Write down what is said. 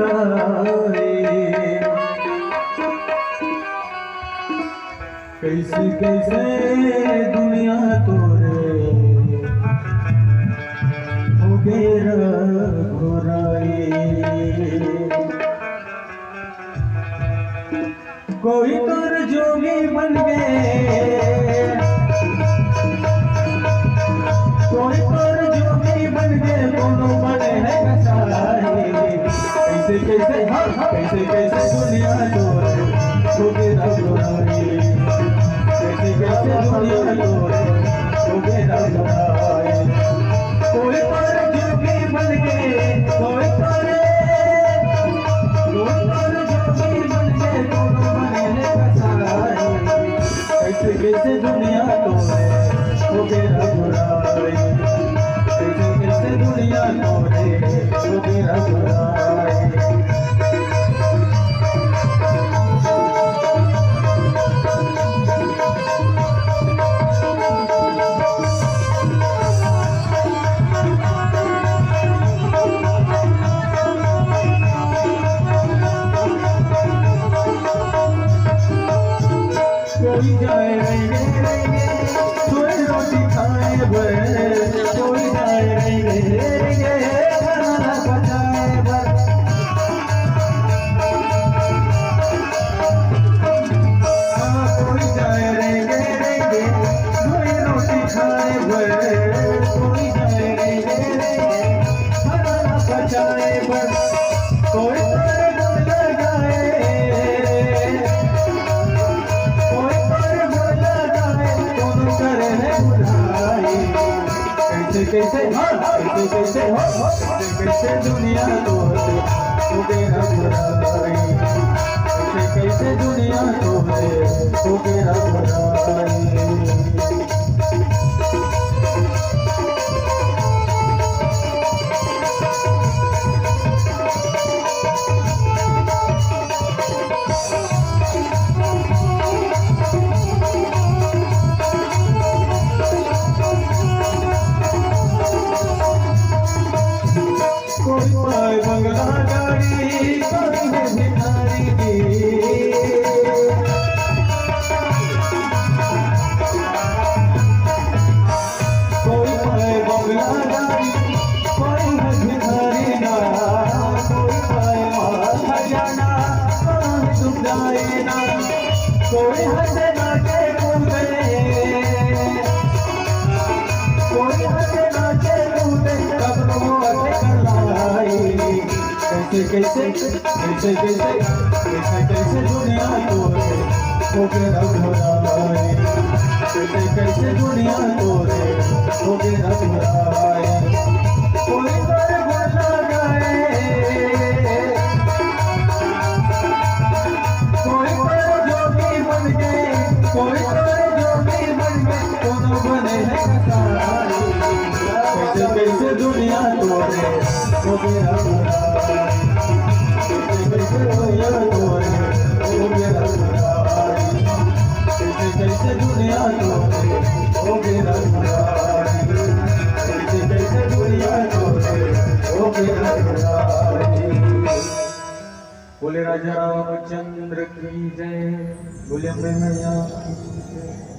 बसाए। कैसे कैसे दुनिया तोरे हो गेरा घोराए। कोई तोर जोगी बन गए, कोई तोर जोगी बन गए, दोनों बने हैं कसाई। कैसे कैसे कैसे कैसे दुनिया तोरे हो गेरा घोराए। कैसे कैसे दुनिया तोरे हो गेरा घोराए। कोई तोर जोगी बन गए, कोई तोर जोगी बन गए, दोनों बने हैं कसाई। कैसे कैसे दुनिया तोरे हो गेरा घोराए। कैसे कैसे दुनिया तोरे हो गेरा घोराए। कोई जाए रहेंगे कोई रोटी खाए भर, कोई जाए रहेंगे खाना पकाए भर। कोई जाए रहेंगे कोई रोटी खाए भर, कोई जाए रहेंगे खाना पकाए भर। कोई कैसे कैसे कैसे कैसे दुनिया तोरे हो गेरा घोराए। कैसे कैसे दुनिया तोरे हो गेरा घोराए। कोई पाए बंगला गाड़ी, कोई है भिखारी दी। कोई पाए बंगला गाड़ी, कोई है भिखारी ना। कोई पाए माल खजाना, कोई सुख जाए ना। कोई हंसे नाचे कूदे, कोई हंसे नाचे कूदे, कब्रों कैसे कैसे कैसे कैसे कैसे कैसे दुनिया तोरे हो गेरा घोराए। कैसे कैसे दुनिया तोरे हो गेरा घोराए। कोई तोर बोला गाए, कोई तोर जोगी बन गए, कोई तोर जोगी बन गए, दोनों बने हैं कसाई। कैसे कैसे दुनिया तोरे हो गेरा घोराए। कैसे दुनिया तोरे हो गेरा घोराए। कैसे कैसे दुनिया तोरे हो गेरा घोराए। कैसे कैसे दुनिया तोरे हो गेरा घोराए। बोले राजा रामचंद्र की जय, बोले मैया की जय।